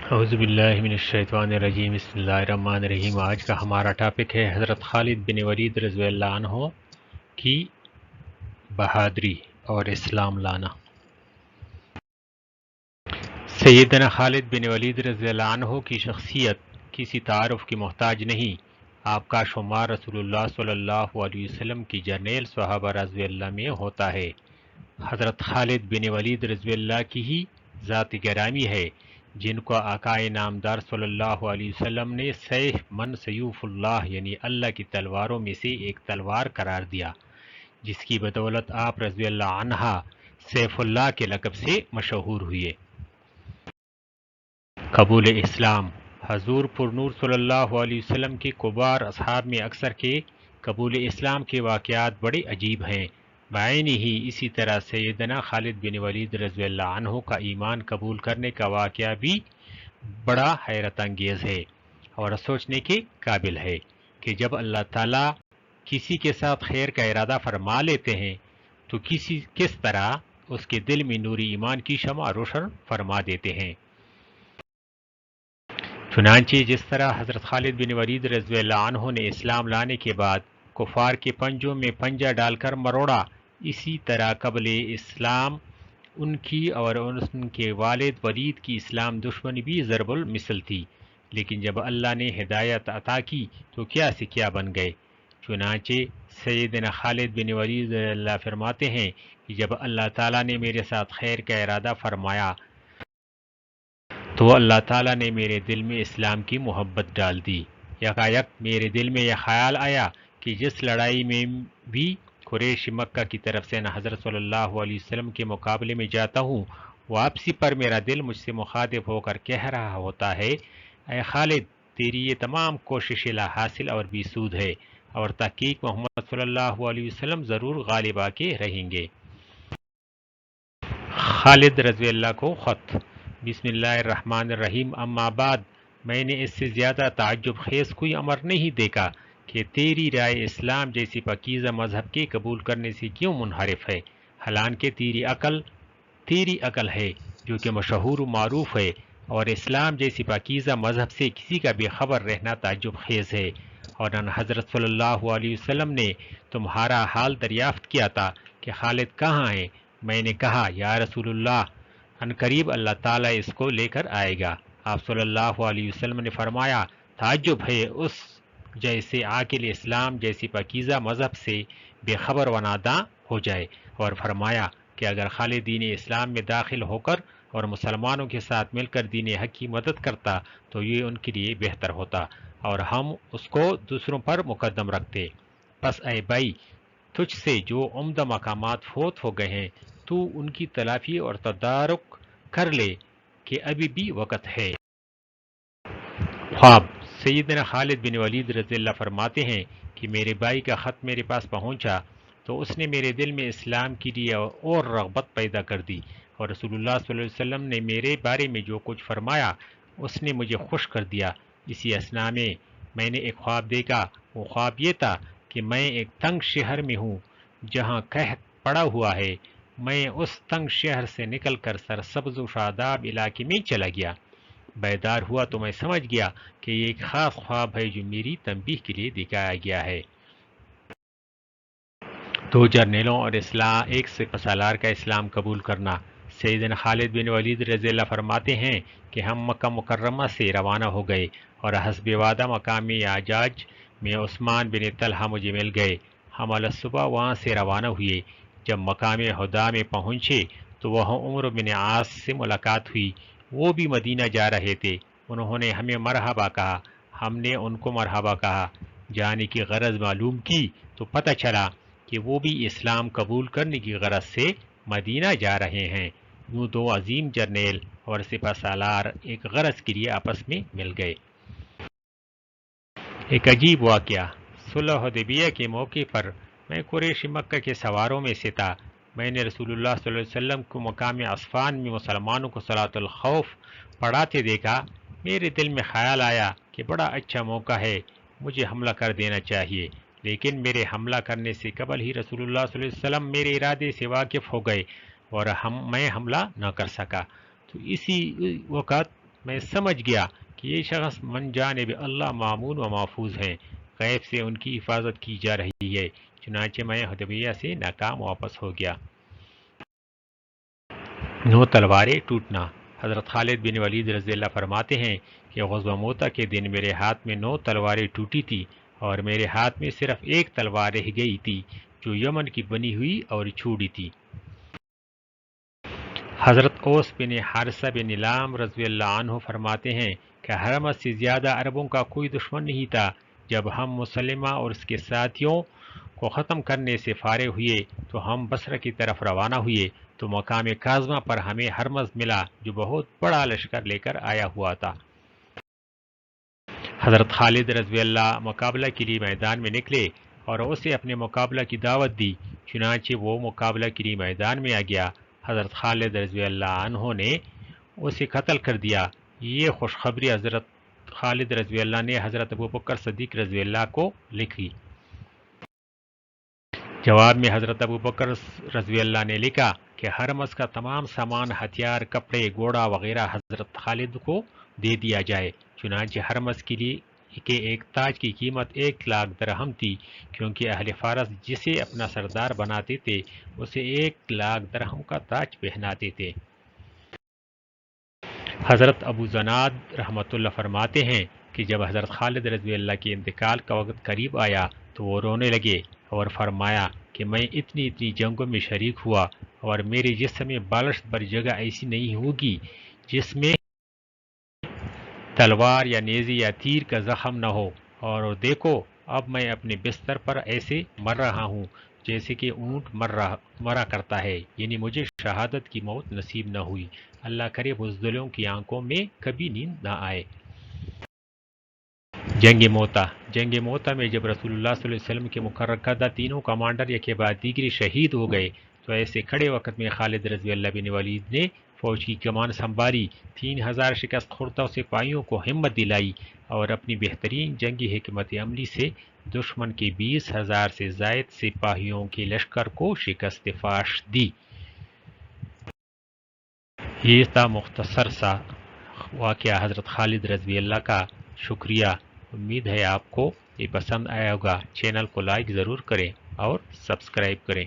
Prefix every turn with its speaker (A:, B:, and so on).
A: اعوذ باللہ من الشیطان الرجیم، بسم اللہ الرحمن الرحیم۔ آج کا ہمارا ٹاپک ہے حضرت خالد بن ولید رضی اللہ عنہ کی بہادری اور اسلام لانا۔ سیدنا خالد بن ولید رضی اللہ عنہ کی شخصیت کسی تعارف کی محتاج نہیں۔ آپ کا شمار رسول اللہ صلی اللہ علیہ وسلم کی جرنیل صحابہ رضی اللہ میں ہوتا ہے۔ حضرت خالد بن ولید رضی اللہ کی ہی ذات گرامی ہے، جن کو آقائے نامدار صلی اللہ علیہ وسلم نے سیف من سیوف اللہ یعنی اللہ کی تلواروں میں سے ایک تلوار قرار دیا، جس کی بدولت آپ رضی اللہ عنہ سیف اللہ کے لقب سے مشہور ہوئے۔ قبول اسلام۔ حضور پر نور صلی اللہ علیہ وسلم کے کبار اصحاب میں اکثر کے قبول اسلام کے واقعات بڑے عجیب ہیں۔ بعین ہی اسی طرح سیدنا خالد بن ولید رضی اللہ عنہ کا ایمان قبول کرنے کا واقعہ بھی بڑا حیرت انگیز ہے اور سوچنے کے قابل ہے کہ جب اللہ تعالیٰ کسی کے ساتھ خیر کا ارادہ فرما لیتے ہیں تو کس طرح اس کے دل میں نوری ایمان کی شمع روشن فرما دیتے ہیں۔ چنانچہ جس طرح حضرت خالد بن ولید رضی اللہ عنہ نے اسلام لانے کے بعد کفار کے پنجوں میں پنجہ ڈال کر مروڑا، اسی طرح قبل اسلام ان کی اور ان کے والد ولید کی اسلام دشمنی بھی ضرب المثل تھی، لیکن جب اللہ نے ہدایت عطا کی تو کیا سے کیا بن گئے۔ چنانچہ سیدنا خالد بن ولید رضی اللہ فرماتے ہیں کہ جب اللہ تعالیٰ نے میرے ساتھ خیر کا ارادہ فرمایا تو اللہ تعالیٰ نے میرے دل میں اسلام کی محبت ڈال دی۔ یکایک میرے دل میں یہ خیال آیا کہ جس لڑائی میں بھی قریش مکہ کی طرف سے نہ حضرت صلی اللہ علیہ وسلم کے مقابلے میں جاتا ہوں، واپسی پر میرا دل مجھ سے مخاطب ہو کر کہہ رہا ہوتا ہے، اے خالد، تیری یہ تمام کوششیں لا حاصل اور بے سود ہے، اور تحقیق محمد صلی اللہ علیہ وسلم ضرور غالب آ کے رہیں گے۔ خالد رضی اللہ کو خط۔ بسم اللہ الرحمن الرحیم، اما بعد، میں نے اس سے زیادہ تعجب خیز کوئی امر نہیں دیکھا کہ تیری رائے اسلام جیسی پاکیزہ مذہب کے قبول کرنے سے کیوں منحرف ہے، حالانکہ تیری عقل ہے جو کہ مشہور و معروف ہے، اور اسلام جیسی پاکیزہ مذہب سے کسی کا بے خبر رہنا تعجب خیز ہے۔ اور ان حضرت صلی اللہ علیہ وسلم نے تمہارا حال دریافت کیا تھا کہ خالد کہاں ہے۔ میں نے کہا، یا رسول اللہ، عنقریب اللہ تعالیٰ اس کو لے کر آئے گا۔ آپ صلی اللہ علیہ وسلم نے فرمایا، تعجب ہے اس جیسے عاقل اسلام جیسی پاکیزہ مذہب سے بے خبر و ناداں ہو جائے، اور فرمایا کہ اگر خالد دین اسلام میں داخل ہو کر اور مسلمانوں کے ساتھ مل کر دین حق کی مدد کرتا تو یہ ان کے لیے بہتر ہوتا، اور ہم اس کو دوسروں پر مقدم رکھتے۔ پس اے بھائی، تجھ سے جو عمدہ مقامات فوت ہو گئے ہیں تو ان کی تلافی اور تدارک کر لے کہ ابھی بھی وقت ہے۔ خواب۔ سیدنا خالد بن ولید رضی اللہ فرماتے ہیں کہ میرے بھائی کا خط میرے پاس پہنچا تو اس نے میرے دل میں اسلام کے لیے اور رغبت پیدا کر دی، اور رسول اللہ صلی اللہ علیہ وسلم نے میرے بارے میں جو کچھ فرمایا اس نے مجھے خوش کر دیا۔ اسی اثناء میں نے ایک خواب دیکھا۔ وہ خواب یہ تھا کہ میں ایک تنگ شہر میں ہوں جہاں قحط پڑا ہوا ہے۔ میں اس تنگ شہر سے نکل کر سرسبز و شاداب علاقے میں چلا گیا۔ بیدار ہوا تو میں سمجھ گیا کہ یہ ایک خاص خواب ہے جو میری تنبیہ کے لیے دکھایا گیا ہے۔ دو جرنیلوں اور ایک سپہ سالار کا اسلام قبول کرنا۔ سیدنا خالد بن ولید رضی اللہ فرماتے ہیں کہ ہم مکہ مکرمہ سے روانہ ہو گئے، اور حسب وعدہ مقام اعجاج میں عثمان بن طلحہ مجھے مل گئے۔ ہم صبح وہاں سے روانہ ہوئے۔ جب مقام ہدا میں پہنچے تو وہاں عمرو بن عاص سے ملاقات ہوئی۔ وہ بھی مدینہ جا رہے تھے۔ انہوں نے ہمیں مرحبا کہا، ہم نے ان کو مرحبا کہا۔ جانے کی غرض معلوم کی تو پتہ چلا کہ وہ بھی اسلام قبول کرنے کی غرض سے مدینہ جا رہے ہیں۔ یوں دو عظیم جرنیل اور سپہ سالار ایک غرض کے لیے آپس میں مل گئے۔ ایک عجیب واقعہ۔ صلح حدیبیہ کے موقع پر میں قریش مکہ کے سواروں میں سے تھا۔ میں نے رسول اللہ صلی اللہ علیہ وسلم کو مقام عصفان میں مسلمانوں کو صلاۃ الخوف پڑھاتے دیکھا۔ میرے دل میں خیال آیا کہ بڑا اچھا موقع ہے، مجھے حملہ کر دینا چاہیے، لیکن میرے حملہ کرنے سے قبل ہی رسول اللہ صلی اللہ علیہ وسلم میرے ارادے سے واقف ہو گئے اور میں حملہ نہ کر سکا۔ تو اسی وقت میں سمجھ گیا کہ یہ شخص من جانب اللہ مامون و محفوظ ہیں، غیب سے ان کی حفاظت کی جا رہی ہے، چنانچہ میں حدیبیہ سے ناکام واپس ہو گیا۔ 9 تلواریں ٹوٹنا۔ حضرت خالد بن ولید رضی اللہ فرماتے ہیں کہ غزوہ موتا کے دن میرے ہاتھ میں 9 تلواریں ٹوٹی تھی اور میرے ہاتھ میں صرف ایک تلوار رہ گئی تھی جو یمن کی بنی ہوئی اور چھوٹی تھی۔ حضرت اوس بن حارثہ بن لام رضی اللہ عنہ فرماتے ہیں کہ حرمت سے زیادہ عربوں کا کوئی دشمن نہیں تھا۔ جب ہم مسلمہ اور اس کے ساتھیوں کو ختم کرنے سے فارغ ہوئے تو ہم بصرہ کی طرف روانہ ہوئے تو مقام کاظمہ پر ہمیں ہرمز ملا جو بہت بڑا لشکر لے کر آیا ہوا تھا۔ حضرت خالد رضی اللہ مقابلہ کے لیے میدان میں نکلے اور اسے اپنے مقابلہ کی دعوت دی، چنانچہ وہ مقابلہ کے لیے میدان میں آ گیا۔ حضرت خالد رضی اللہ عنہ نے اسے قتل کر دیا۔ یہ خوشخبری حضرت خالد رضی اللہ نے حضرت ابوبکر صدیق رضی اللہ کو لکھی۔ جواب میں حضرت ابوبکر رضی اللہ نے لکھا کہ ہرمز کا تمام سامان، ہتھیار، کپڑے، گھوڑا وغیرہ حضرت خالد کو دے دیا جائے۔ چنانچہ ہرمز کے لیے کہ ایک تاج کی قیمت 1,00,000 درہم تھی، کیونکہ اہل فارس جسے اپنا سردار بناتے تھے اسے 1,00,000 درہم کا تاج پہناتے تھے۔ حضرت ابو زناد رحمۃ اللہ فرماتے ہیں کہ جب حضرت خالد رضی اللہ کے انتقال کا وقت قریب آیا تو وہ رونے لگے اور فرمایا کہ میں اتنی جنگوں میں شریک ہوا اور میرے جسم میں بالشت پر جگہ ایسی نہیں ہوگی جس میں تلوار یا نیزے یا تیر کا زخم نہ ہو، اور دیکھو اب میں اپنے بستر پر ایسے مر رہا ہوں جیسے کہ اونٹ مرا کرتا ہے، یعنی مجھے شہادت کی موت نصیب نہ ہوئی۔ اللہ کرے بزدلوں کی آنکھوں میں کبھی نیند نہ آئے۔ جنگ موتا۔ جنگ موتا میں جب رسول اللہ صلی اللہ علیہ وسلم کے مقرر کردہ تینوں کمانڈر ایک کے بعد دیگری شہید ہو گئے تو ایسے کھڑے وقت میں خالد رضی اللہ بن ولید نے فوج کی کمان سنبھالی، 3,000 شکست خوردہ سپاہیوں کو ہمت دلائی اور اپنی بہترین جنگی حکمت عملی سے دشمن کے 20,000 سے زائد سپاہیوں کے لشکر کو شکست فاش دی۔ یہ تھا مختصر سا واقعہ حضرت خالد رضی اللہ کا۔ شکریہ، امید ہے آپ کو یہ پسند آیا ہوگا۔ چینل کو لائک ضرور کریں اور سبسکرائب کریں۔